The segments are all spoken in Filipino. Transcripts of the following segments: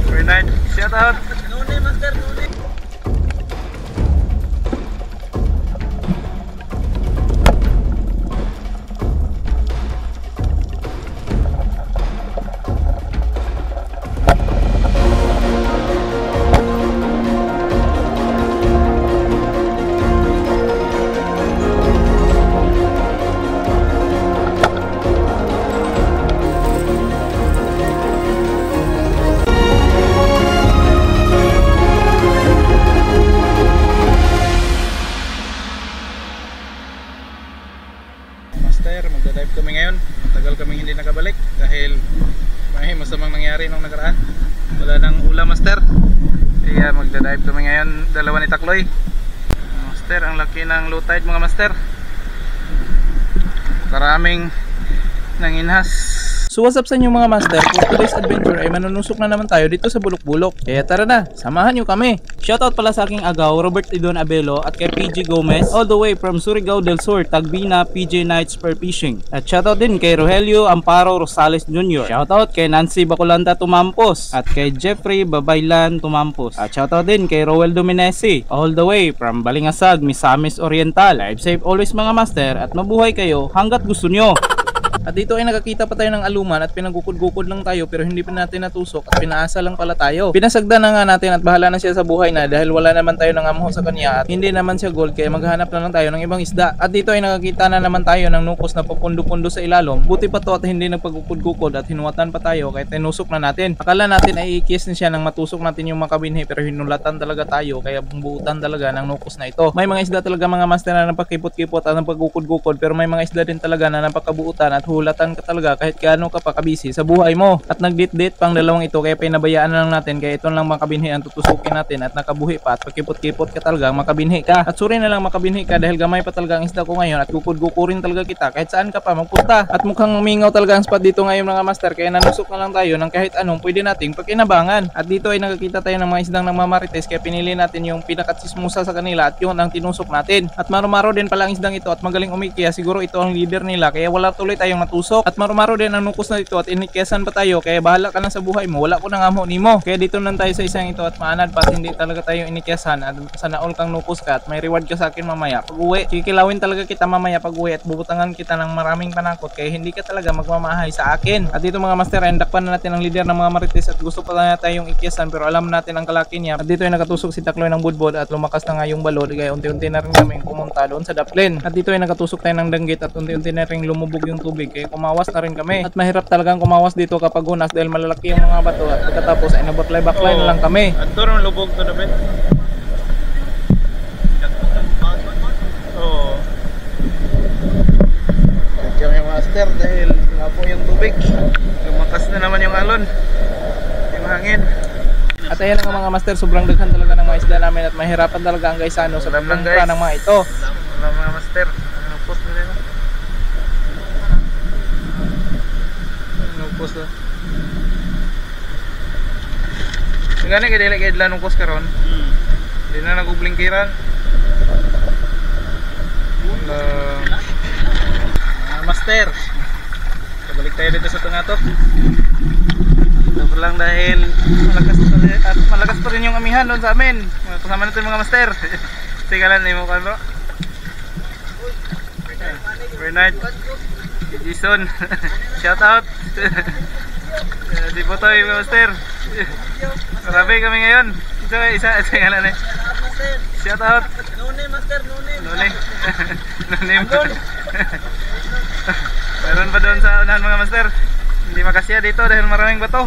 Very nice. Shout out. Nune master, nune. Master, magdadive kami ngayon. Matagal kaming hindi nakabalik dahil may masamang nangyari nung nakaraan. Wala nang ulam, Master. Kaya magdadive kami ngayon, dalawa ni Takloy. Master, ang laki ng low tide mga Master. Karaming nanginhas. So what's up sa inyo mga master? For today's adventure ay manunusok na naman tayo dito sa Bulok-Bulok. Kaya tara na, samahan nyo kami. Shoutout pala sa aking agaw, Robert Idon Abelo at kay PG Gomez all the way from Surigao del Sur, Tagbina, PJ Nights Per Fishing. At shoutout din kay Rogelio Amparo Rosales Jr. Shoutout kay Nancy Bacolanta Tumampos at kay Jeffrey Babaylan Tumampos. At shoutout din kay Roel Dominesi all the way from Balingasag, Misamis Oriental. Live safe always mga master at mabuhay kayo hanggat gusto nyo. At dito ay nakakita pa tayo ng aluman at pinagukod-gukod lang tayo pero hindi pa natin natusok at pinaasa lang pala tayo. Pinasagda na nga natin at bahala na siya sa buhay na dahil wala naman tayo ng amuho sa kanya at hindi naman siya gold kaya maghanap na lang tayo ng ibang isda. At dito ay nakakita na naman tayo ng nukos na papundo-pundo sa ilalom. Buti pa to at hindi nagpagukod-gukod at hinuwatan pa tayo kaya tinusok na natin. Akala natin ay i-kiss na siya nang matusok natin yung makabinhi pero hinulatan talaga tayo kaya bumbuutan talaga ng nukos na ito. May mga isda talaga mga master na napakipot-kipot at napagukod-gukod pero may mga isda din talaga na napakabuutan at hulatan ka talaga kahit gaano ka pa kabisi sa buhay mo. At nagdit-dit pang dalawang ito kaya pinabayaan na lang natin kaya ito lang makabinhi ang tutusukin natin at nakabuhi pa at pagkipot-kipot ka talaga makabinhi ka. At suri na lang makabinhi ka dahil gamay pa talaga ang isda ko ngayon at gukod-gukurin talaga kita kahit saan ka pa magpunta. At mukhang mingaw talaga ang spot dito ngayon mga master kaya nanusok na lang tayo ng kahit anong pwede nating pagkinabangan. At dito ay nakakita tayo ng mga isdang nagmamarites kaya pinili natin yung pinakatsismusa sa kanila at yun ang tinusok natin. At marumaro din pala ang isdang ito at magaling umikiya, siguro ito ang leader nila kaya wala tuloy tayong natusok. At marumaro din ang nukos na dito at inikyasan pa tayo kaya bahala ka na sa buhay mo, wala ko nang amo nimo. Kaya dito lang tayo sa isang ito at maanad pa at hindi talaga tayo inikyasan at sana all kang nukos ka at may reward ka sa akin mamaya pag uwi. Kikilawin talaga kita mamaya pag uwi at bubutangan kita ng maraming panakot kaya hindi ka talaga magmamahay sa akin. At dito mga master, endakpan na natin ang leader ng mga marites at gusto pa na tayong ikyasan pero alam natin ang kalaki niya. At dito ay nakatusok si Takloy ng budbod at lumakas na nga yung balod kaya unti-unti na rin kami pumunta doon sa daplin. At dito ay nakatusok tayo ng danggit at unti-unti na rin lumubog yung tubig kaya kumawas na rin kami. At mahirap talagang kumawas dito kapag unas dahil malalaki yung mga bato at pagkatapos ay nabaklay-baklay na lang kami. At doon lubog to dapat. Oo. Kami master dahil po yung tubig. Lumakas na naman yung alon. Yung hangin. At ayan nga mga master, sobrang daghan talaga ng mga isda namin at mahirapan talaga ang gaysano sa pagmangka ng mga ito. Wala mga master. Ano post nila yun? Nukos na. Gani kay dili kay idla nukos karon. Di na nagublingkiran. Master. Balik tayo dito sa tungatok. Ito lang dahil malakas pa rin yung amihan doon sa amin. Kasama natin mga master. Tingnan niyo mo kano. Bernard. Jason. Shout out. Di po tayo mga master. Marami kami ngayon. Isa ngalan eh. Shout out. Nune master, nune. Nune. Nune. Meron pa doon sa unahan mga master. Hindi makasya dito dahil maraming bato.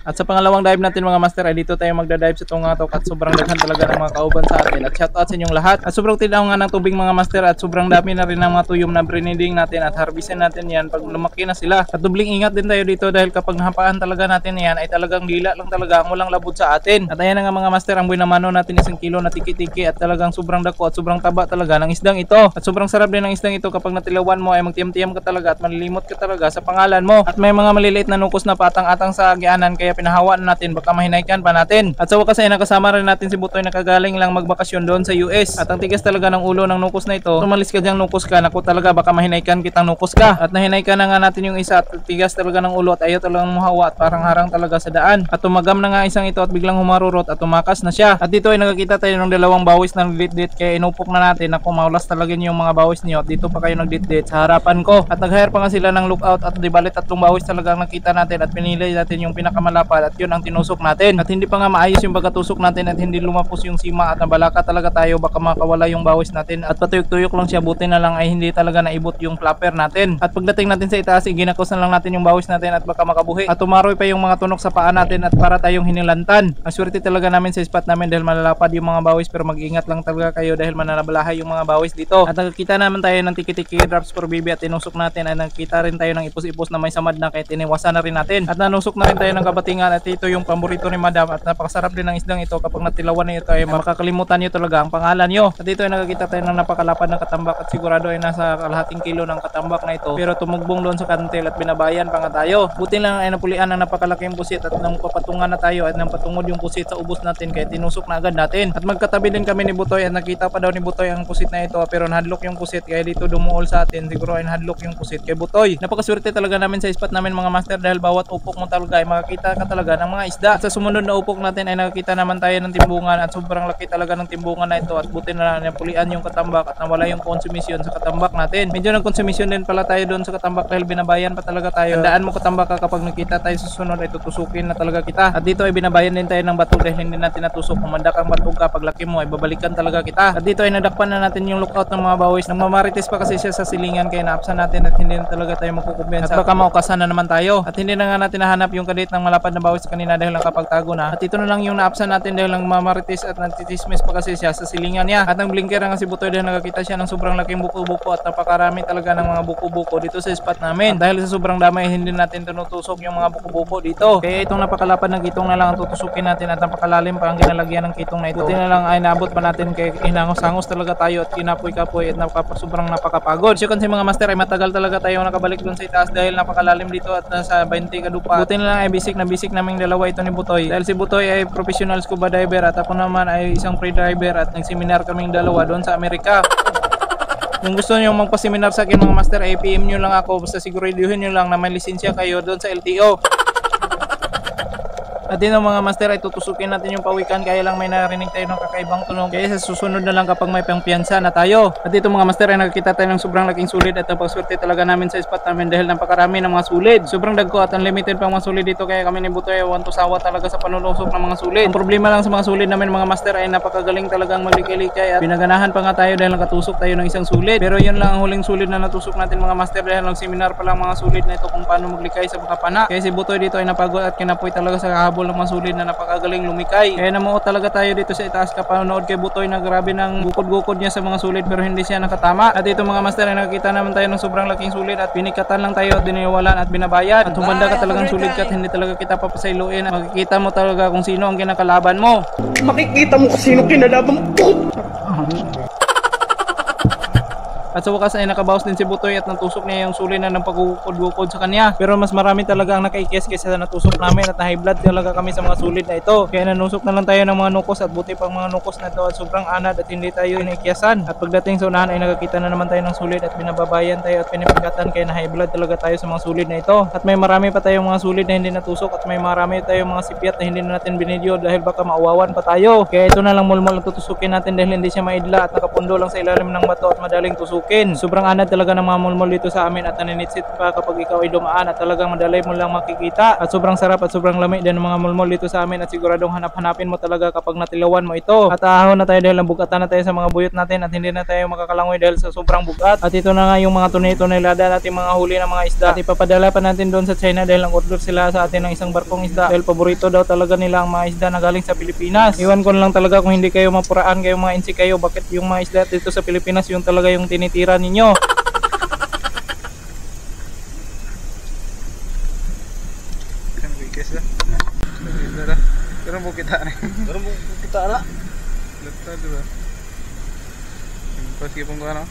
At sa pangalawang dive natin mga master ay dito tayo magda-dive sa tungatok at sobrang daghan talaga ng mga kauban sa atin. At shoutout sa inyong lahat. At sobrang tinaw nga ng tubig mga master at sobrang dami na rin ng mga tuyom na breeding natin at harvestin natin yan pag lumaki na sila. At dubling ingat din tayo dito dahil kapag nahapaan talaga natin yan ay talagang dila lang talaga ang walang labod sa atin. At ayan na nga mga master, ang buhay na mano natin 1 kilo na tiki-tiki at talagang sobrang dako at sobrang taba talaga ng isdang ito. At sobrang sarap din ng isdang ito kapag natilawan mo ay magtiyam-tiyam ka talaga at malilimot ka talaga sa pangalan mo. At may mga maliliit na nukos na patang-atang sa agianan kaya kaya pinahawa na natin, baka mahinaykan pa natin. At sa wakas ay nakasama rin natin si Butoy na kagaling lang magbakasyon doon sa US. At ang tigas talaga ng ulo ng nukos na ito, tumalis ka diyang nukos ka, naku talaga baka mahinaykan kitang nukos ka. At nahinaykan na nga natin yung isa at tigas talaga ng ulo at ayaw talagang muhawa at parang harang talaga sa daan. At tumagam na nga isang ito at biglang humarurot at tumakas na siya. At dito ay nakakita tayo ng dalawang bawis na nagdit-dit, kaya inupok na natin, naku maulas talaga niyo yung mga bawis niyo at dito pa kayo nagdit-dit sa harapan ko. At nag-hire pa nga sila ng lookout at di bali tatlong bawis talaga ang nakita natin at pinili natin yung pinakamalapad at yun ang tinusok natin. At hindi pa nga maayos yung pagkatusok natin at hindi lumapos yung sima at nabalaka talaga tayo, baka makawala yung bawis natin at patuyok-tuyok lang siya, buti na lang ay hindi talaga naibot yung flapper natin. At pagdating natin sa itaas, ginakos na lang natin yung bawis natin at baka makabuhi at tumaroy pa yung mga tunok sa paa natin at para tayong hinilantan. Ang swerte talaga namin sa spot namin dahil malalapad yung mga bawis, pero mag-ingat lang talaga kayo dahil mananabalahay yung mga bawis dito. At nakakita naman tayo ng tiki-tiki drops for baby at tinusok natin at nakita rin tayo ng ipos-ipos na may samad na, kaya tiniwasan na rin natin. At nanusok na rin tayo ng kabatingan at ito yung paborito ni Madam at napakasarap din ng isdang ito. Kapag natilawan niyo ito ay makakalimutan niyo talaga ang pangalan niyo. At dito ay nakakita tayo ng napakalapad ng katambak at sigurado ay nasa kalahating kilo ng katambak na ito, pero tumugbong doon sa kantil at binabayan pa nga tayo. Buti lang ay napulian ng napakalaking pusit at nang papatungan na tayo at nang patungod yung pusit sa ubos natin, kaya tinusok na agad natin. At magkatabi din kami ni Butoy at nakita pa daw ni Butoy ang pusit na ito, pero nahadlok yung pusit kaya dito dumuol sa atin, siguro ay nahadlok yung pusit kay Butoy. Napakaswerte talaga namin sa spot namin mga master dahil bawat upok mo talaga ay makakita ka talaga ng mga isda. At sa sumunod na upok natin ay nakakita naman tayo ng timbungan at sobrang laki talaga ng timbungan na ito at buti na napulian yung katambak at nawala yung konsumisyon sa katambak natin. Medyo nagkonsumisyon din pala tayo doon sa katambak dahil binabayan pa talaga tayo. Tandaan mo katambak ka, kapag nakita tayo sa susunod ay tutusukin na talaga kita. At dito ay binabayan din tayo ng bato dahil hindi natin natusok. Kung mandak ang batog ka, paglaki mo ay babalikan talaga kita. At dito ay nadakpan na natin yung lookout ng mga bawis. Nang mamarites pa kasi siya sa silingan kaya naapsan natin at hindi na talaga tayo magkukumbensa. At baka maukasan na naman tayo. At hindi na nga natin nahanap yung kadit ng malapad na bawis kanina dahil nakapagtago na. At ito na lang yung naapsan natin dahil lang mamarites at nagtitismis pa kasi siya sa silingan niya. At ang blinker nga si Butoy dahil nakakita siya ng sobrang laking buko-buko at napakarami talaga ng mga buko-buko dito sa spot namin. At dahil sa sobrang dami hindi natin tinutusok yung mga buko-buko dito. Kaya itong napakalapad ng kitong na lang ang tutusukin natin at napakalalim pa ang ginalagyan ng kitong na ito. Buti na lang ay naabot pa natin kay hinangos-hangos talaga tayo at kinapoy-kapoy at sobrang napakapagod. So kasi mga master ay matagal talaga tayo nakabalik doon sa itaas dahil napakalalim dito at nasa 20 kadupa. Buti na lang ay bisik na bisik naming dalawa ito ni Butoy. Dahil si Butoy ay professional scuba diver at ako naman ay isang pre-diver at nagseminar kaming dalawa doon sa Amerika. Kung gusto nyo magpa-seminar sa akin mga master, ay PM nyo lang ako, basta siguraduhin nyo lang na may lisensya kayo doon sa LTO. At dito mga master ay tutusukin natin yung pawikan, kaya lang may narinig tayo ng kakaibang tunog, kaya sa susunod na lang kapag may pangpiyansa na tayo. At dito mga master ay nakikita tayo ng sobrang laking sulid at napakaswerte talaga namin sa spot namin dahil napakarami ng mga sulid. Sobrang dagko at unlimited pang mga sulid dito, kaya kami ni Butoy ay want to sawa talaga sa panulusok ng mga sulid. Ang problema lang sa mga sulid namin mga master ay napakagaling talagang maglikay-likay at pinaganahan pa nga tayo dahil nakatusok tayo ng isang sulid. Pero yun lang ang huling sulid na natusok natin mga master dahil nag-seminar pa lang mga sulid na ito kung paano maglikay sa mga pana. Kaya si Butoy dito ay napagod at kinapoy talaga sa kahabol ng mga sulid na napakagaling lumikay. Kaya namuot talaga tayo dito sa itaas kapanood kay Butoy na grabe ng bukod-bukod niya sa mga sulid pero hindi siya nakatama. At ito mga master ay nakikita naman tayo ng sobrang laking sulid at pinikatan lang tayo at diniwalan at binabayan. At humanda ka talagang sulid ka at hindi talaga kita papasailuin. Makikita mo talaga kung sino ang kinakalaban mo. Makikita mo kung sino kinalaban mo. At sa wakas ay nakabawas din si Butoy at natusok niya yung sulid na ng pagkukod-bukod sa kanya. Pero mas marami talaga ang nakaikis kaysa sa natusok namin at na-high blood talaga kami sa mga sulid na ito. Kaya nanusok na lang tayo ng mga nukos at buti pang mga nukos na ito at sobrang anad at hindi tayo inaikiyasan. At pagdating sa unahan ay nakakita na naman tayo ng sulid at binababayan tayo at pinipigatan, kaya na-high blood talaga tayo sa mga sulid na ito. At may marami pa tayong mga sulid na hindi natusok at may marami tayong mga sipyat na hindi na natin binidyo dahil baka maawawan pa tayo. Kaya ito na lang mulmul ang tutusukin natin dahil hindi siya maidla at nakapundo lang sa ilalim ng bato at madaling tusukin. Sobrang anad talaga ng mga mulmol dito sa amin at naninitsit pa kapag ikaw ay dumaan at talagang madalay mo lang makikita. At sobrang sarap at sobrang lamig din ng mga mulmol dito sa amin at siguradong hanap-hanapin mo talaga kapag natilawan mo ito. At ahon na tayo dahil nabugatan na tayo sa mga buyot natin at hindi na tayo makakalangoy dahil sa sobrang bugat. At ito na nga yung mga tunay-tunaylada natin mga huli ng mga isda. At ipapadala pa natin doon sa China dahil nag-order sila sa atin ng isang barkong isda dahil paborito daw talaga nila ang mga isda na galing sa Pilipinas. Iwan ko lang talaga kung hindi kayo mapuraan, kayo mga insi kayo, bakit yung mga isda dito sa Pilipinas yung talaga yung tinitira ninyo. Kan bigas dah. Pero mo kita nih. Pero mo kita na. Lata dulu. Pas kipong ko ano?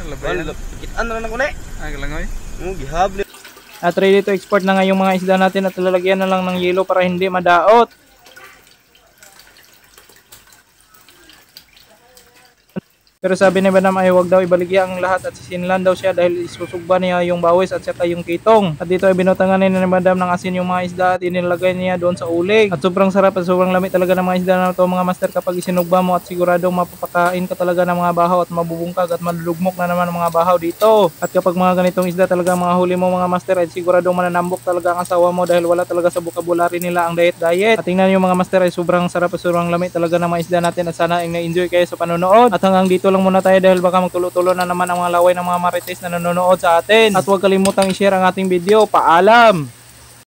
Labay. Kitaan na lang ko na. Ah, galangoy. Mo gihable. At ready to export na nga yung mga isda natin at lalagyan na lang ng yelo para hindi madaot. Pero sabi ni Madam ay wag daw ibaligya ang lahat at sisinlan daw siya dahil isusugba niya yung bawis at saka yung kitong. At dito ay binutangan ni Madam ng asin yung mga isda at inilagay niya doon sa uling. At sobrang sarap at sobrang lamig talaga ng mga isda na ito mga master kapag isinugba mo at siguradong mapapakain ka talaga ng mga bahaw at mabubungkag at malulugmok na naman ang mga bahaw dito. At kapag mga ganitong isda talaga mga huli mo mga master ay siguradong mananambok talaga ang asawa mo dahil wala talaga sa vocabulary nila ang diet. At tingnan niyo mga master ay sobrang sarap at sobrang lamig talaga ng mga isda natin at sana ay na-enjoy kayo sa panonood. At hanggang dito lang muna tayo dahil baka magtulo-tulo na naman ang mga laway ng mga marites na nanonood sa atin. At huwag kalimutang i-share ang ating video. Paalam!